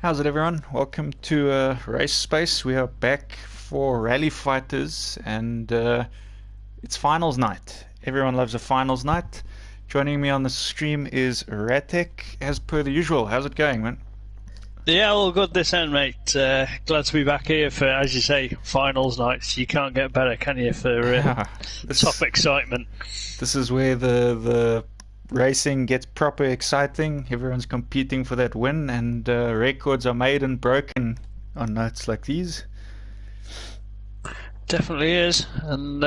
How's it, everyone? Welcome to Race Space. We are back for Rally Fighters, and it's finals night. Everyone loves a finals night. Joining me on the stream is Ratek, as per the usual. How's it going, man? Yeah, all good this end, mate. Glad to be back here for, as you say, finals nights. You can't get better, can you, for top excitement? This is where the racing gets proper exciting. Everyone's competing for that win, and records are made and broken on nights like these. Definitely is, and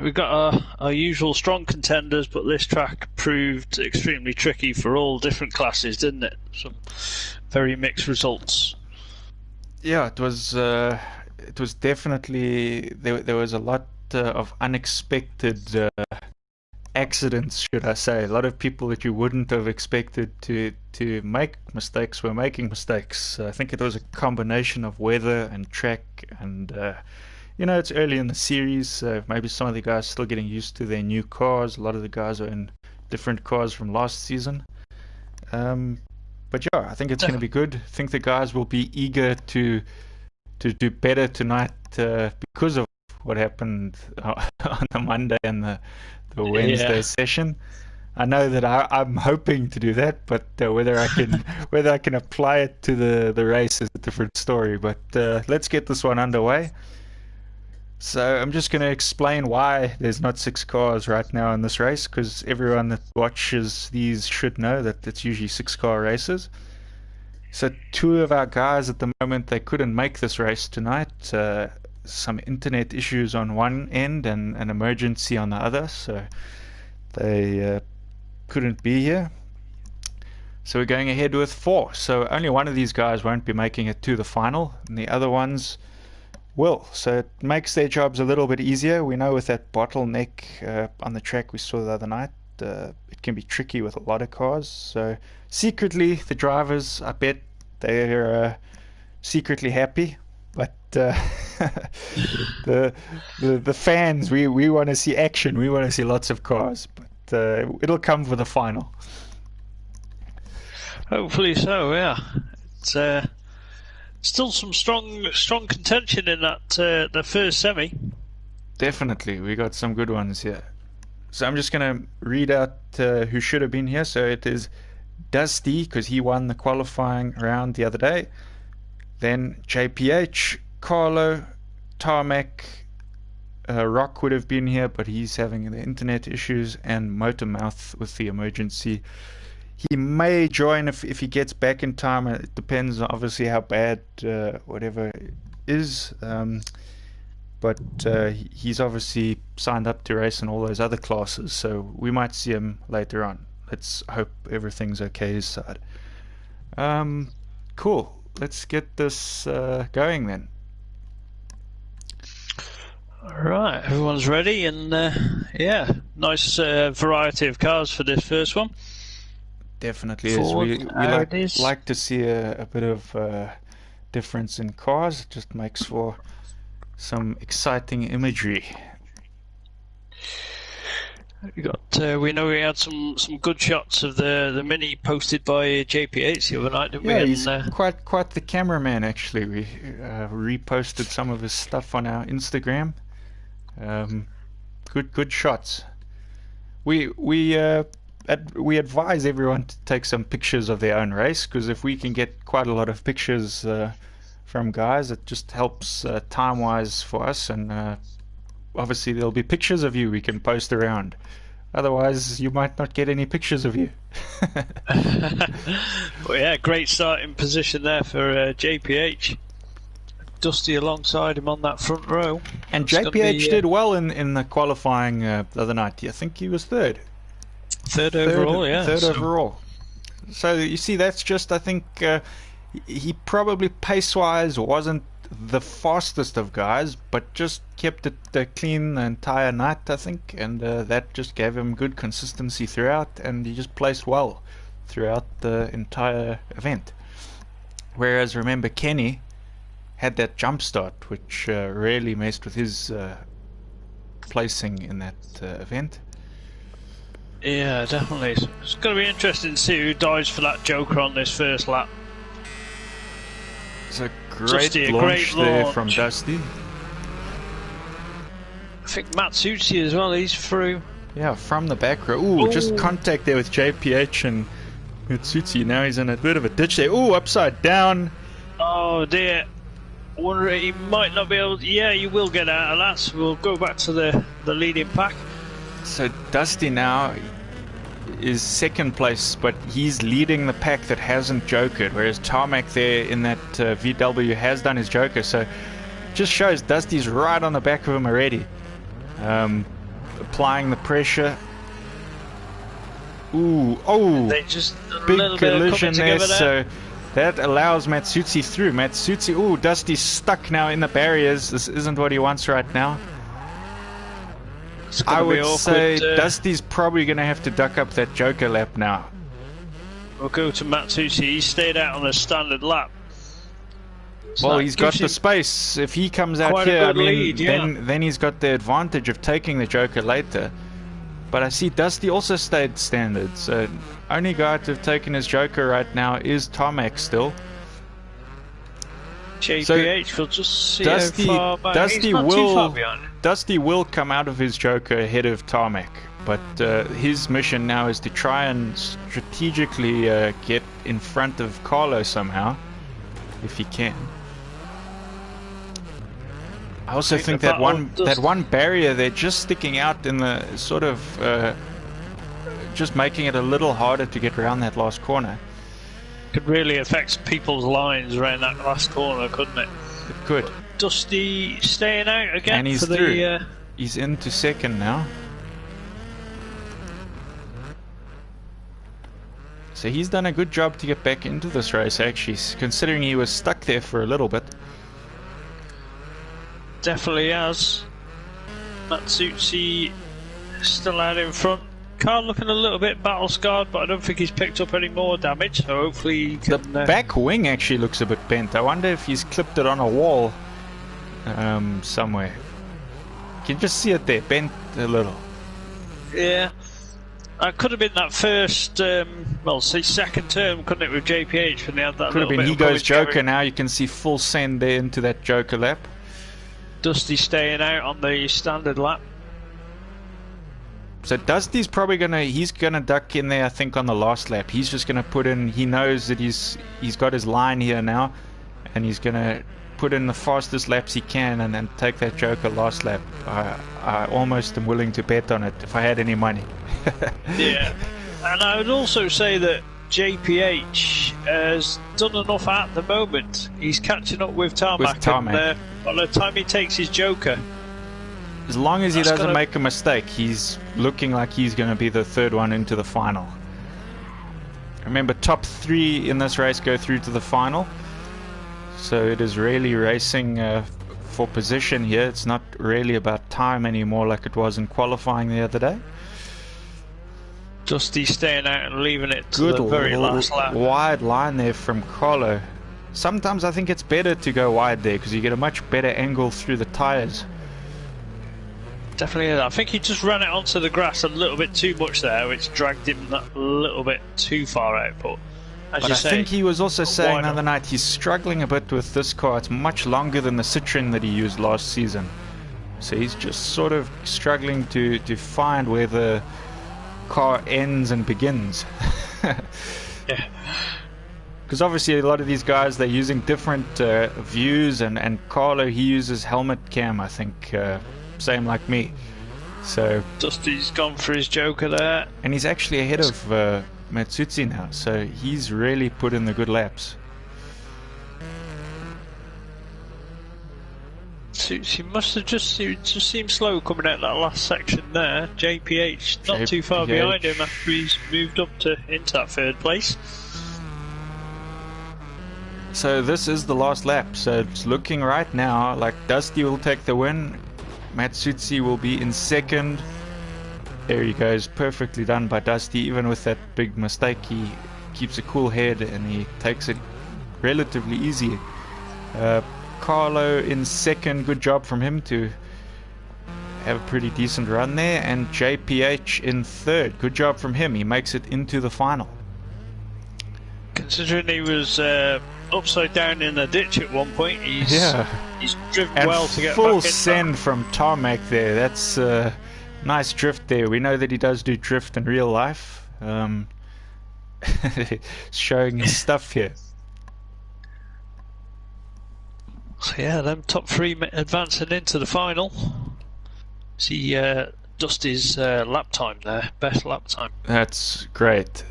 we've got our usual strong contenders, but this track proved extremely tricky for all different classes, didn't it? Some very mixed results. Yeah, it was definitely there was a lot of unexpected accidents, should I say. A lot of people that you wouldn't have expected to make mistakes were making mistakes. I think it was a combination of weather and track, and it's early in the series, so maybe some of the guys are still getting used to their new cars. A lot of the guys are in different cars from last season. But yeah, I think it's going to be good. I think the guys will be eager to do better tonight because of what happened on the Monday and the Wednesday session. I know that I'm hoping to do that, but whether I can apply it to the race is a different story. But let's get this one underway. So I'm just going to explain why there's not 6 cars right now in this race, because everyone that watches these should know that it's usually 6-car races. So 2 of our guys at the moment, they couldn't make this race tonight. Some internet issues on one end and an emergency on the other, so they couldn't be here. So we're going ahead with 4. So only one of these guys won't be making it to the final, and the other ones will. So it makes their jobs a little bit easier. We know with that bottleneck on the track we saw the other night, it can be tricky with a lot of cars. So secretly, the drivers, I bet they're secretly happy. But the fans, we want to see action. We want to see lots of cars. But it'll come for the final. Hopefully so. Yeah, it's still some strong contention in that the first semi. Definitely, we got some good ones here. So I'm just going to read out who should have been here. So it is Dusty, because he won the qualifying round the other day. Then JPH, Carlo, Tarmac, Rock would have been here, but he's having the internet issues, and Motormouth with the emergency. He may join if he gets back in time. It depends, obviously, how bad whatever is. But he's obviously signed up to race in all those other classes, so we might see him later on. Let's hope everything's okay his side. Cool. Let's get this going then. Alright, everyone's ready, and nice variety of cars for this first one. Definitely is. We like to see a bit of difference in cars. It just makes for some exciting imagery. We know we had some good shots of the Mini posted by JPH the other night, didn't we? Yeah, he's quite the cameraman, actually. We reposted some of his stuff on our Instagram. Good shots. We advise everyone to take some pictures of their own race, because if we can get quite a lot of pictures from guys, it just helps time-wise for us, and obviously there'll be pictures of you we can post around. Otherwise, you might not get any pictures of you. Well, yeah, great starting position there for JPH. Dusty alongside him on that front row. And JPH did well in the qualifying the other night. I think he was third. Third overall, yeah. Third overall. So you see, that's just, I think, he probably pace-wise wasn't the fastest of guys, but just kept it clean the entire night, I think, and that just gave him good consistency throughout, and he just placed well throughout the entire event. Whereas, remember, Kenny had that jump start, which really messed with his placing in that event. Yeah, definitely. It's going to be interesting to see who dies for that Joker on this first lap. Great Dusty, a launch great there launch from Dusty. I think Matsucci as well, he's through. Yeah, from the back row. Ooh, just contact there with JPH and Matsucci. Now he's in a bit of a ditch there. Ooh, upside down. Oh dear. Wonder he might not be able to, yeah, you will get out of that, so we'll go back to the leading pack. So Dusty now is second place, but he's leading the pack that hasn't jokered, whereas Tarmac there in that VW has done his joker, so just shows Dusty's right on the back of him already. Applying the pressure. Ooh, oh, They just big collision there, so that allows Matsucci through. Matsucci, ooh, Dusty's stuck now in the barriers. This isn't what he wants right now. I would say Dusty's probably going to have to duck up that joker lap now. We'll go to Matsucci. He stayed out on a standard lap. So well, he's got the space. If he comes out here, I mean, then he's got the advantage of taking the joker later. But I see Dusty also stayed standard, so only guy to have taken his joker right now is Tarmac still. JPH will just see Dusty, how far back. He's not too far behind. Dusty will come out of his joker ahead of Tarmac, but his mission now is to try and strategically get in front of Carlo somehow, if he can. I also think that one barrier there just sticking out in the sort of just making it a little harder to get around that last corner. Could really affect people's lines around that last corner, couldn't it? It could. Dusty staying out again, and he's for through. the. He's into second now. So he's done a good job to get back into this race, actually, considering he was stuck there for a little bit. Definitely has. Matsucci still out in front. Car looking a little bit battle scarred, but I don't think he's picked up any more damage, so hopefully he can... The back wing actually looks a bit bent. I wonder if he's clipped it on a wall somewhere. You can just see it there, bent a little. Yeah. It could have been that first, well, say second term, couldn't it, with JPH when they had that could have been. He goes joker now. You can see full send there into that joker lap. Dusty staying out on the standard lap. So Dusty's probably he's gonna duck in there, I think, on the last lap. He's just gonna put in, he knows that he's got his line here now, and he's gonna put in the fastest laps he can and then take that joker last lap. I almost am willing to bet on it if I had any money. Yeah, and I would also say that JPH has done enough at the moment. He's catching up with Tarmac. And, by the time he takes his joker, as long as he doesn't make a mistake, he's looking like he's going to be the third one into the final. Remember, top 3 in this race go through to the final. So it is really racing for position here. It's not really about time anymore like it was in qualifying the other day. Dusty staying out and leaving it to the very last lap. Wide line there from Carlo. Sometimes I think it's better to go wide there because you get a much better angle through the tyres. Definitely, I think he just ran it onto the grass a little bit too much there, which dragged him that little bit too far out. But as you say, I think he was also saying the other night he's struggling a bit with this car. It's much longer than the Citroen that he used last season. So he's just sort of struggling to find where the car ends and begins. Yeah. Because obviously a lot of these guys, they're using different views, and Carlo, he uses helmet cam, I think, same like me. So Dusty's gone for his joker there. And he's actually ahead of Matsucci now, so he's really put in the good laps. He must have just seemed slow coming out that last section there. JPH not too far behind him after he's moved up into that third place. So this is the last lap, so it's looking right now like Dusty will take the win. Matsucci will be in second. There he goes, perfectly done by Dusty. Even with that big mistake, he keeps a cool head and he takes it relatively easy. Carlo in second, good job from him to have a pretty decent run there. And JPH in third, good job from him, he makes it into the final. Considering he was upside down in a ditch at one point. He's driven and well to get full back in. send from tarmac there. That's nice drift there. We know that he does do drift in real life. Showing his stuff here. So yeah, them top three advancing into the final. See Dusty's lap time there, best lap time. That's great.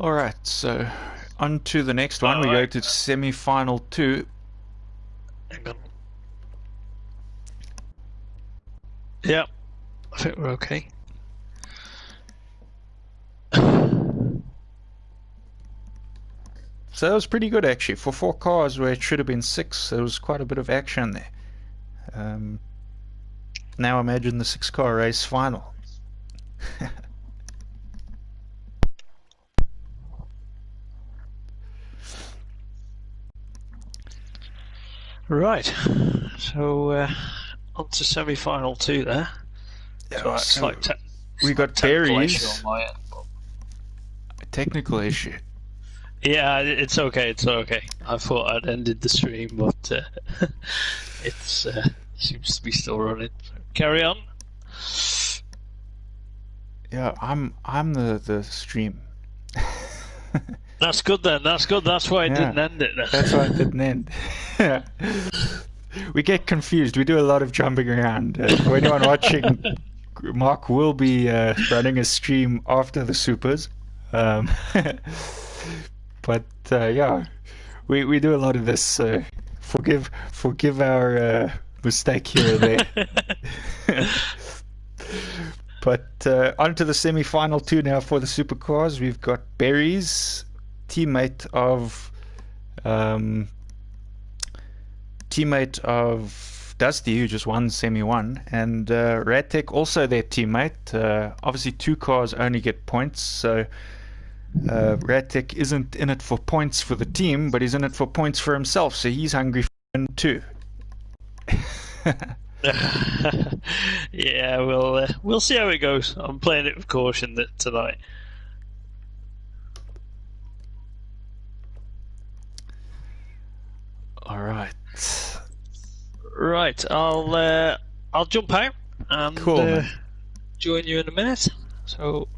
Alright, so on to the next one. We go to semi-final 2. Hang on. Yeah, I think we're okay. So that was pretty good actually. For 4 cars where it should have been 6, there was quite a bit of action there. Now imagine the 6-car race final. Right, so on to semi-final 2 there. So we got berries. Technical issue. Yeah, it's okay. It's okay. I thought I'd ended the stream, but it seems to be still running. So carry on. Yeah, I'm the stream. That's good then. That's good. That's why I didn't end it. That's why it didn't end. We get confused. We do a lot of jumping around. For anyone watching, Mark will be running a stream after the supers. But yeah, we do a lot of this. So forgive our mistake here or there. But on to the semi-final 2 now for the supercars. We've got Berries, teammate of Dusty, who just won semi-1, and Radtech also their teammate. Obviously 2 cars only get points, so Radtech isn't in it for points for the team, but he's in it for points for himself, so he's hungry for win too. Yeah, we'll see how it goes. I'm playing it with caution tonight. All right. Right, I'll jump out and cool, join you in a minute. So,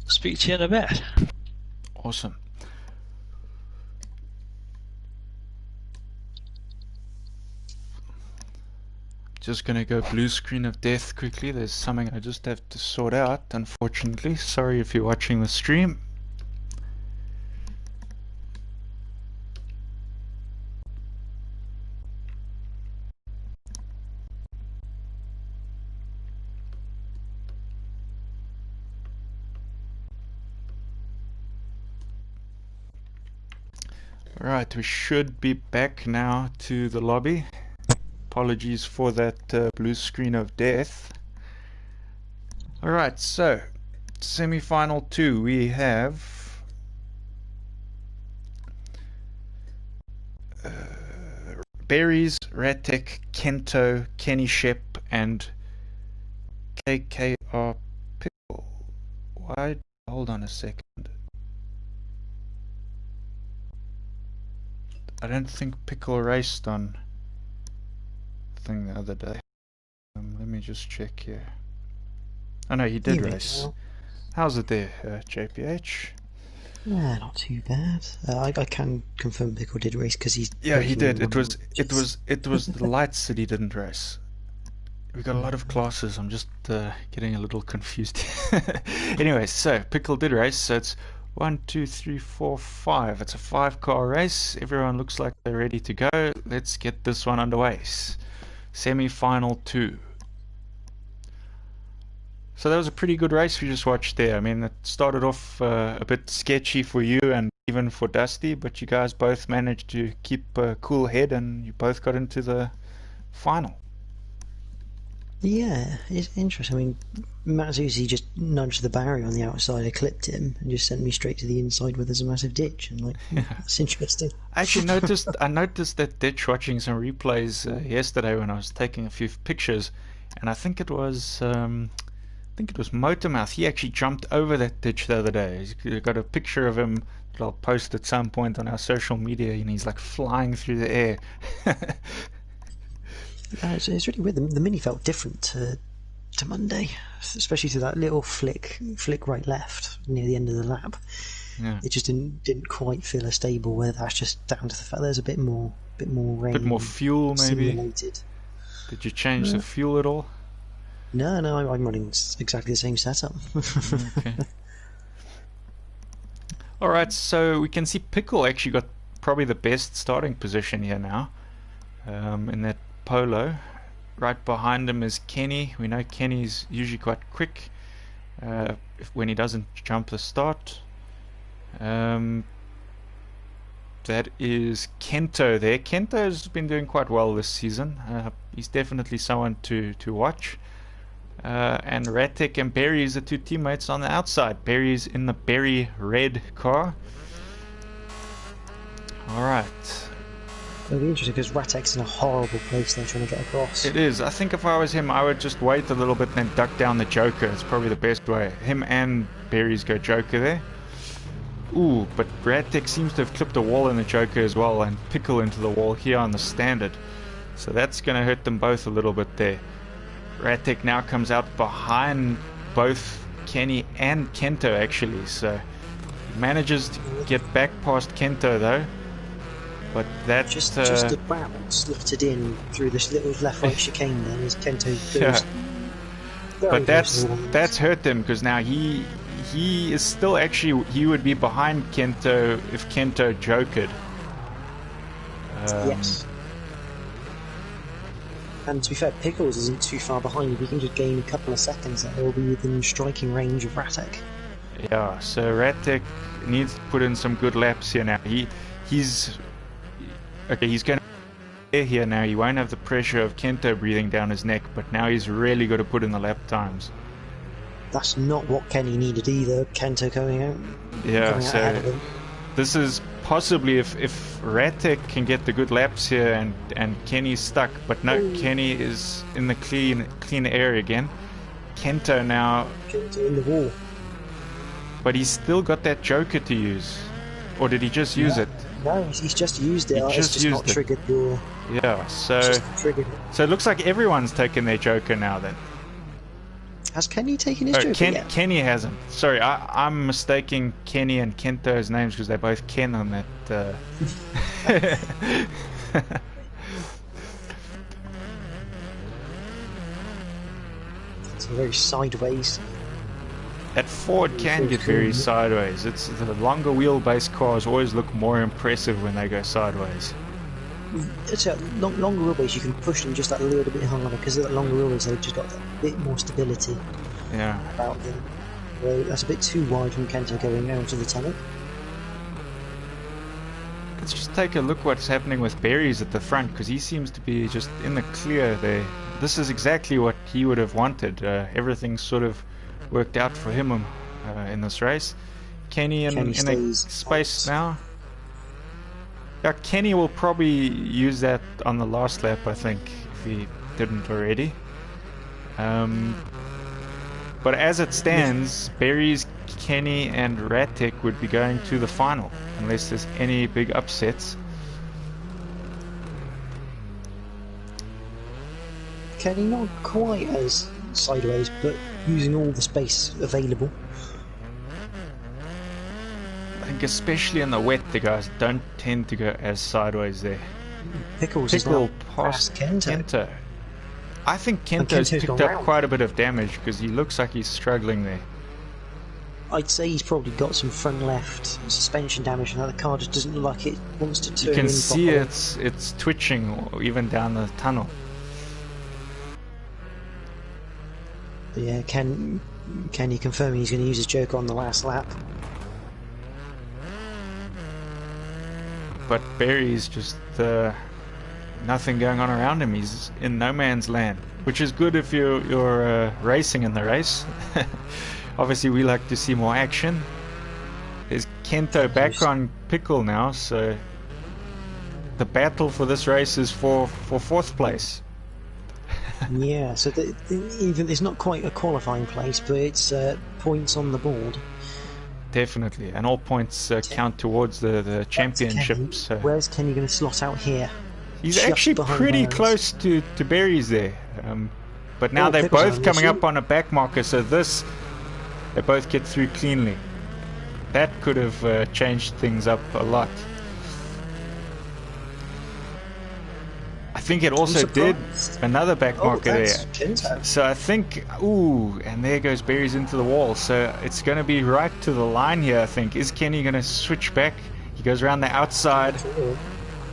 speak to you in a bit. Awesome. Just gonna go blue screen of death quickly. There's something I just have to sort out, unfortunately. Sorry if you're watching the stream. Alright, we should be back now to the lobby. Apologies for that blue screen of death. Alright, so semi-final 2 we have Berries, Radtech, Kento, Kenny Shep, and KKR Pickle. Why? Hold on a second. I don't think Pickle raced on thing the other day. Let me just check here. Oh no, he did race. Well. How's it there, JPH? Yeah, not too bad. I can confirm Pickle did race because he's. Yeah, he did. It was the lights that he didn't race. We got a lot of classes. I'm just getting a little confused. Anyway, so Pickle did race. So it's 1, 2, 3, 4, 5. It's a 5-car race. Everyone looks like they're ready to go. Let's get this one underway. Semi-final 2. So that was a pretty good race we just watched there. I mean, it started off a bit sketchy for you and even for Dusty, but you guys both managed to keep a cool head and you both got into the final. Yeah, it's interesting. I mean, Matsuzi just nudged the barrier on the outside, I clipped him, and just sent me straight to the inside where there's a massive ditch. And like, that's interesting. I noticed that ditch watching some replays yesterday when I was taking a few pictures, and I think it was Motormouth. He actually jumped over that ditch the other day. He's got a picture of him that I'll post at some point on our social media, and he's like flying through the air. It's really weird. The mini felt different to Monday, especially to that little flick right left near the end of the lap. Yeah. It just didn't quite feel as stable. Whether that's just down to the fact there's a bit more rain, Bit more fuel, maybe. simulated. Did you change the fuel at all? No, I'm running exactly the same setup. Okay. All right, so we can see Pickle actually got probably the best starting position here now, in that Polo. Right behind him is Kenny. We know Kenny's usually quite quick when he doesn't jump the start. That is Kento there. Kento's been doing quite well this season. He's definitely someone to watch. And Ratek and Barry's the two teammates on the outside. Barry's in the berry red car. Alright. It'll be interesting because Ratek's in a horrible place there trying to get across. It is. I think if I was him, I would just wait a little bit and then duck down the Joker. It's probably the best way. Him and Barry's go Joker there. Ooh, but Ratek seems to have clipped a wall in the Joker as well and Pickle into the wall here on the standard. So that's going to hurt them both a little bit there. Ratek now comes out behind both Kenny and Kento actually, so he manages to get back past Kento though. But that just about slotted in through this little left-right chicane then as Kento goes. Yeah. But close that's hurt them because now he is still actually, he would be behind Kento if Kento jokered. Yes. And to be fair, Pickles isn't too far behind. If he can just gain a couple of seconds, that will be within striking range of Ratek. Yeah, so Ratek needs to put in some good laps here now. He's going to here now. He won't have the pressure of Kento breathing down his neck, but now he's really got to put in the lap times. That's not what Kenny needed either. Kento going out. Yeah, so this is possibly if Ratek can get the good laps here and Kenny's stuck, but no, Kenny is in the clean air again. Kento now. Kento in the wall. But he's still got that Joker to use. Or did he just use it? No, he's just used it. It's just not triggered your... Yeah, so it looks like everyone's taken their Joker now then. Has Kenny taken his Joker yet? Kenny hasn't. Sorry, I'm mistaking Kenny and Kento's names because they're both Ken on that. It's very sideways. That Ford can get very sideways. It's the longer wheelbase cars always look more impressive when they go sideways. It's a longer wheelbase. You can push them just that little bit harder because of that longer wheelbase. They've just got a bit more stability. Yeah. About them. Well, that's a bit too wide from Kento going out of the tunnel. Let's just take a look what's happening with Barry's at the front because he seems to be just in the clear there. This is exactly what he would have wanted. Everything sort of worked out for him in this race. Kenny in a space now. Yeah, Kenny will probably use that on the last lap, I think, if he didn't already. But as it stands, Barry's, Kenny and Ratek would be going to the final, unless there's any big upsets. Kenny not quite as sideways, but using all the space available. I think especially in the wet, the guys don't tend to go as sideways there. Pickle past Kento. I think Kento's picked up quite a bit of damage because he looks like he's struggling there. I'd say he's probably got some front left suspension damage, and that the car just doesn't look like it wants to turn. You can see it's twitching even down the tunnel. But yeah, Kenny confirming he's going to use his Joker on the last lap. But Barry's just nothing going on around him. He's in no man's land. which is good if you're racing in the race. Obviously, we like to see more action. There's Kento back on Pickle now, so the battle for this race is for fourth place. Yeah, so even it's not quite a qualifying place, but it's points on the board. Definitely, and all points count towards the championship. So where's Kenny going to slot out here? he's Just actually pretty Barnes. close to Berries there. But now they're Pickle's both on coming this up on a back marker, so they both get through cleanly. That could have changed things up a lot. I think it also did another back marker there. Kento. So I think, and there goes Berries into the wall. So it's going to be right to the line here, I think. Is Kenny going to switch back? He goes around the outside.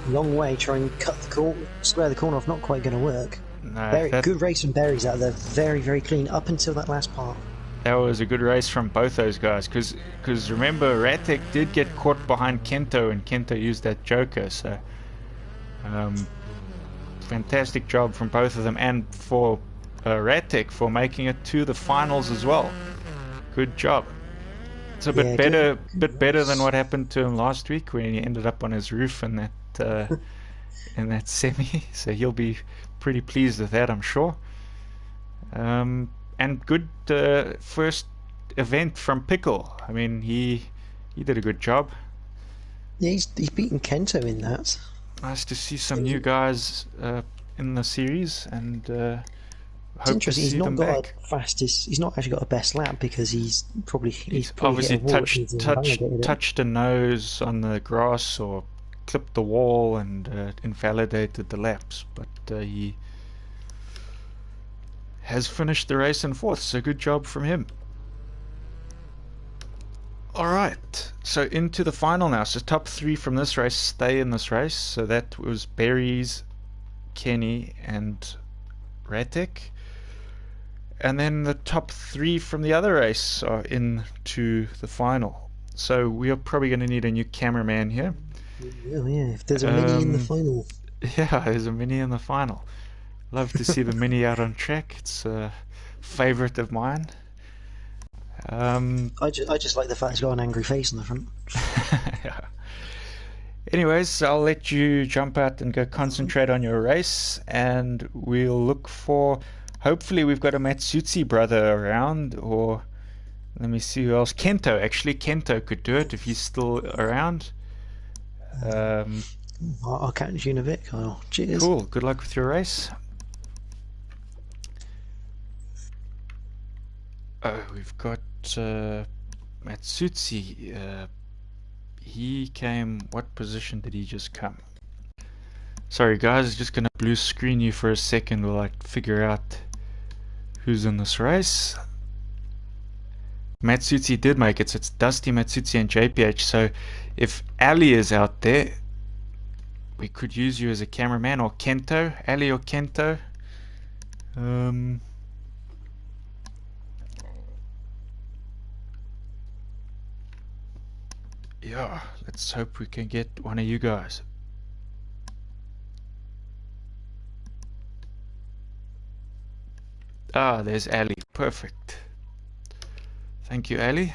Long way, try and cut the corner, square the corner off. Not quite going to work. No, Good race from Berries out there. Very, very clean up until that last part. that was a good race from both those guys. Because remember, Ratek did get caught behind Kento, and Kento used that Joker. So fantastic job from both of them, and for Ratek for making it to the finals as well. Good job. It's a bit better than what happened to him last week when he ended up on his roof in that semi. So he'll be pretty pleased with that, I'm sure. And good first event from Pickle. I mean, he did a good job. Yeah, he's beaten Kento in that. Nice to see some new guys in the series, and It's hope to interesting. see He's not them got back. a fastest. He's not actually got a best lap because he's probably Obviously hit a wall that he's touched a nose on the grass or clipped the wall and invalidated the laps, but he has finished the race in fourth, so good job from him. Alright, so into the final now. So top three from this race stay in this race. So that was Berries, Kenny and Ratek. And then the top three from the other race are into the final. So we are probably going to need a new cameraman here. Oh yeah, if there's a mini in the final. Yeah, there's a mini in the final. Love to see the mini out on track. It's a favourite of mine. I just like the fact it's got an angry face on the front. Yeah. Anyways, I'll let you jump out and go concentrate on your race, and we'll look for. Hopefully, we've got a Matsutsi brother around, or let me see who else. Kento, actually, Kento could do it if he's still around. I'll catch you in a bit, Kyle. Cheers. Cool. Good luck with your race. Oh, we've got Matsutsi. He came. What position did he just come? Sorry, guys. Just gonna blue screen you for a second while I figure out who's in this race. Matsutsi did make it, so it's Dusty, Matsutsi, and JPH. So if Ali is out there, we could use you as a cameraman, or Kento, Ali or Kento. Yeah, let's hope we can get one of you guys. Ah, there's Ali. Perfect. Thank you, Ali.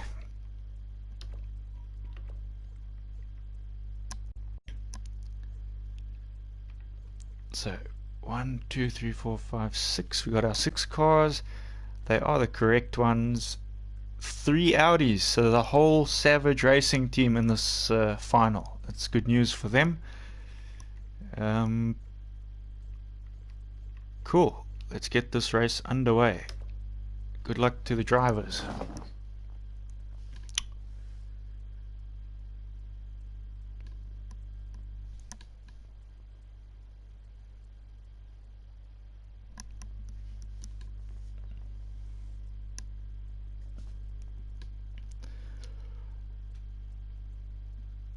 So, 1, 2, 3, 4, 5, 6. We got our 6 cars. They are the correct ones. 3 Audis, so the whole Savage Racing team in this final. That's good news for them. Cool. Let's get this race underway. Good luck to the drivers.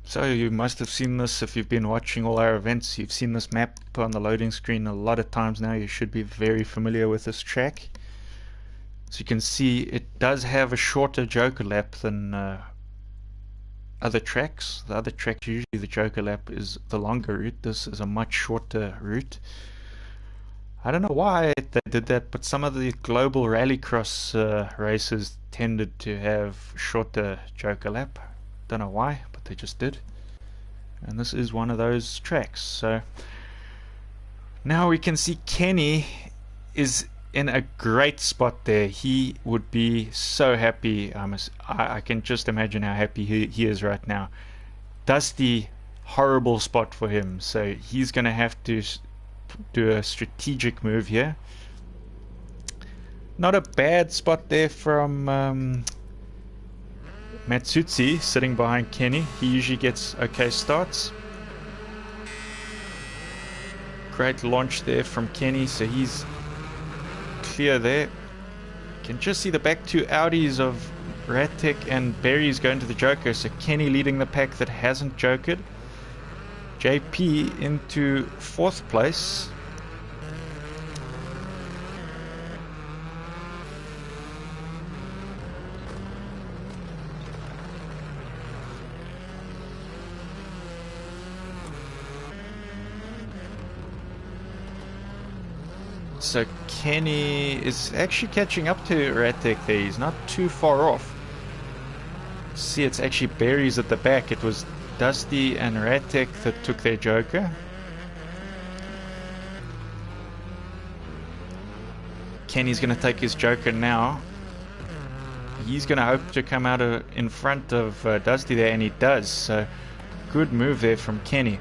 So you must have seen this if you've been watching all our events. You've seen this map on the loading screen a lot of times now. You should be very familiar with this track. So you can see it does have a shorter Joker lap than other tracks. The other tracks, usually the Joker lap is the longer route. This is a much shorter route. I don't know why they did that, but some of the global rallycross races tended to have shorter Joker lap. Don't know why, but they just did. And this is one of those tracks. So now we can see Kenny is in a great spot there. He would be so happy. I can just imagine how happy he is right now. Dusty, horrible spot for him. So he's going to have to do a strategic move here. Not a bad spot there from Matsutsi sitting behind Kenny. He usually gets okay starts. Great launch there from Kenny, so he's clear there. You can just see the back two Audis of Ratek and Berries going to the Joker, so Kenny leading the pack that hasn't jokered. JP into 4th place. So Kenny is actually catching up to Ratek there. He's not too far off. See, it's actually Berries at the back. It was Dusty and Ratek that took their Joker. Kenny's going to take his Joker now. He's going to hope to come out in front of Dusty there, and he does. So good move there from Kenny.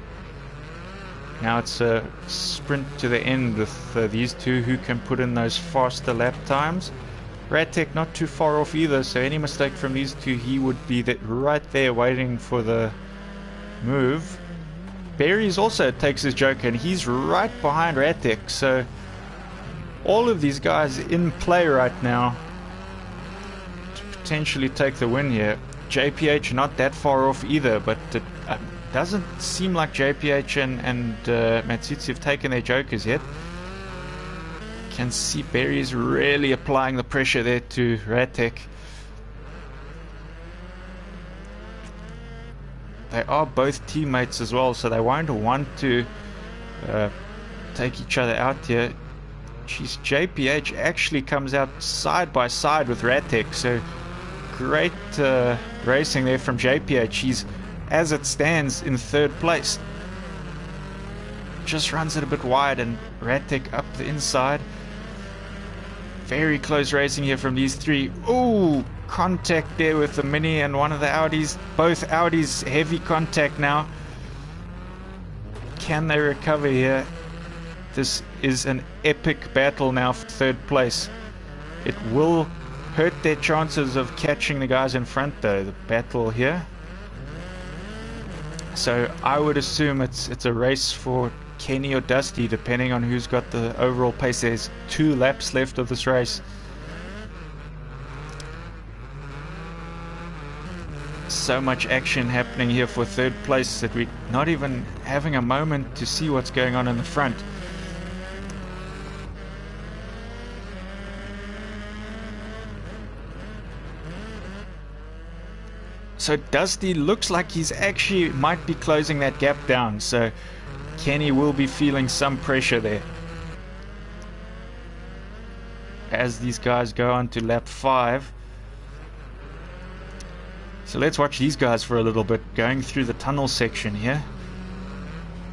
Now it's a sprint to the end with these two who can put in those faster lap times. Ratek not too far off either, so any mistake from these two, he would be right there waiting for the move. Berries also takes his Joker, and he's right behind Ratek, so all of these guys in play right now to potentially take the win here. JPH not that far off either, but it doesn't seem like JPH and Matsutsi have taken their Jokers yet. Can see Berries really applying the pressure there to Ratek. They are both teammates as well, so they won't want to take each other out here. Geez, JPH actually comes out side by side with Ratek, so great racing there from JPH. He's, as it stands, in 3rd place. Just runs it a bit wide, and Ratek up the inside. Very close racing here from these three. Ooh, contact there with the Mini and one of the Audis. Both Audis heavy contact now. Can they recover here? This is an epic battle now for 3rd place. It will hurt their chances of catching the guys in front though, the battle here. So I would assume it's a race for Kenny or Dusty, depending on who's got the overall pace. There's 2 laps left of this race. So much action happening here for 3rd place that we're not even having a moment to see what's going on in the front. So Dusty looks like he's actually might be closing that gap down, so Kenny will be feeling some pressure there as these guys go on to lap 5. So let's watch these guys for a little bit, going through the tunnel section here.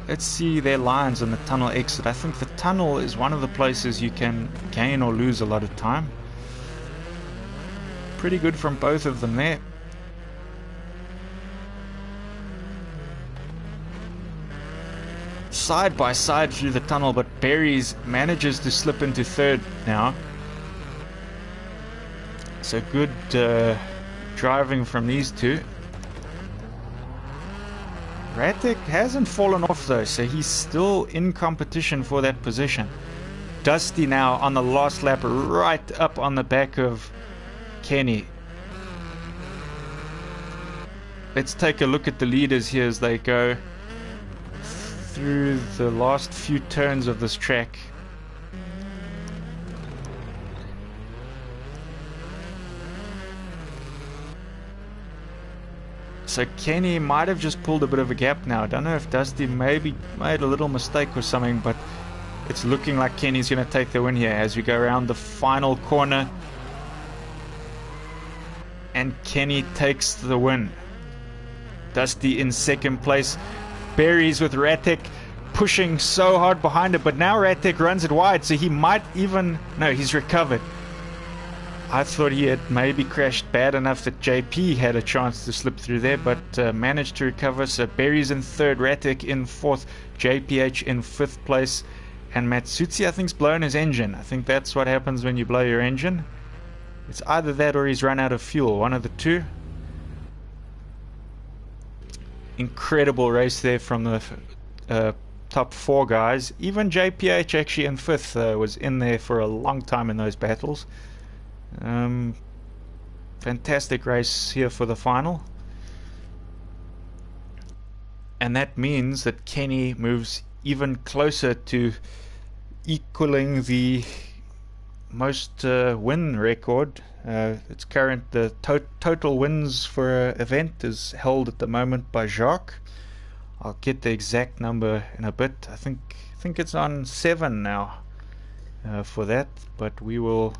Let's see their lines on the tunnel exit. I think the tunnel is one of the places you can gain or lose a lot of time. Pretty good from both of them there. Side by side through the tunnel, but Berries manages to slip into 3rd now. So good driving from these two. Ratek hasn't fallen off though, so he's still in competition for that position. Dusty now on the last lap, right up on the back of Kenny. Let's take a look at the leaders here as they go through the last few turns of this track. So Kenny might have just pulled a bit of a gap now. I don't know if Dusty maybe made a little mistake or something, but It's looking like Kenny's going to take the win here as we go around the final corner. And Kenny takes the win. Dusty in second place. Berries with Ratek pushing so hard behind it, but now Ratek runs it wide, so he might even... No, he's recovered. I thought he had maybe crashed bad enough that JP had a chance to slip through there, but managed to recover. So Berries in third, Ratek in fourth, JPH in fifth place, and Matsutsi I think's blown his engine. I think that's what happens when you blow your engine. It's either that or he's run out of fuel, one of the two. Incredible race there from the top four guys. Even JPH actually in fifth was in there for a long time in those battles. Fantastic race here for the final. And that means that Kenny moves even closer to equaling the most win record. It's current. The total wins for an event is held at the moment by Jacques. I'll get the exact number in a bit. I think it's on 7 now for that, but we will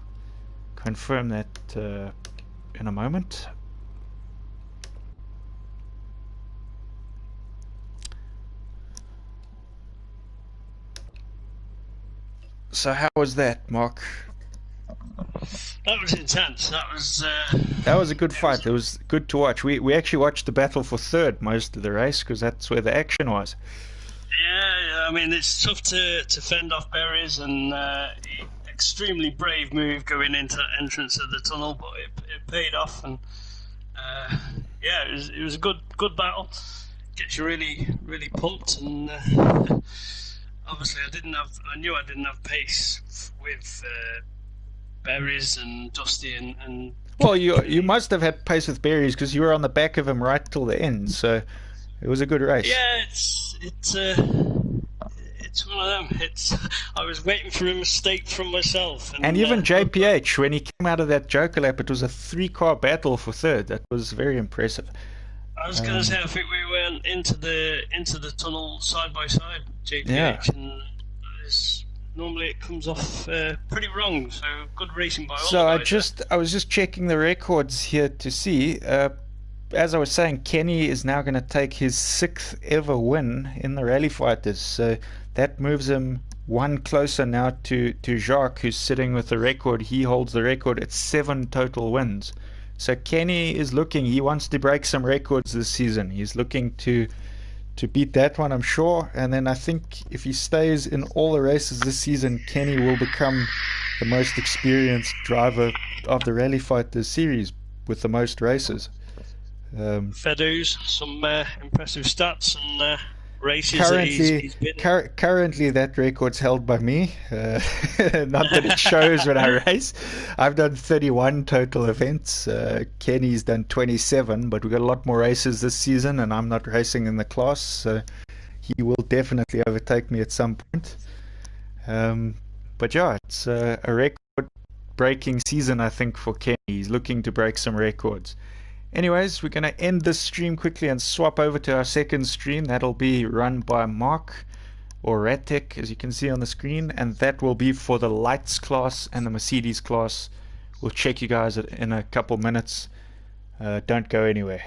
confirm that in a moment. So how was that, Mark? That was intense. That was a good fight. It was good to watch. We actually watched the battle for third most of the race because that's where the action was. Yeah, I mean, it's tough to fend off Berries, and extremely brave move going into the entrance of the tunnel, but it paid off, and yeah, it was a good battle. Gets you really pumped, and obviously I knew I didn't have pace with Berries and Dusty and well, you must have had pace with Berries because you were on the back of him right till the end, so it was a good race. Yeah, it's one of them. I was waiting for a mistake from myself. And even JPH, when he came out of that Joker lap, it was a 3-car battle for third. That was very impressive. I was going to say, I think we went into the tunnel side by side, JPH, yeah. And normally it comes off pretty wrong. So good racing by all. So I was just checking the records here to see. As I was saying, Kenny is now going to take his 6th ever win in the Rally Fighters. So that moves him one closer now to Jacques, who's sitting with the record. He holds the record at 7 total wins. So Kenny is looking, he wants to break some records this season. He's looking to beat that one, I'm sure. And then I think if he stays in all the races this season, Kenny will become the most experienced driver of the Rally Fighters series with the most races. Fedu's some impressive stats and races currently that record's held by me. Not that it shows when I race. I've done 31 total events. Kenny's done 27, but we've got a lot more races this season and I'm not racing in the class, so he will definitely overtake me at some point. But yeah, it's a record breaking season I think for Kenny. He's looking to break some records. Anyways, we're going to end this stream quickly and swap over to our second stream. That'll be run by Mark or Ratek, as you can see on the screen, and that will be for the lights class and the Mercedes class. We'll check you guys in a couple minutes. Don't go anywhere.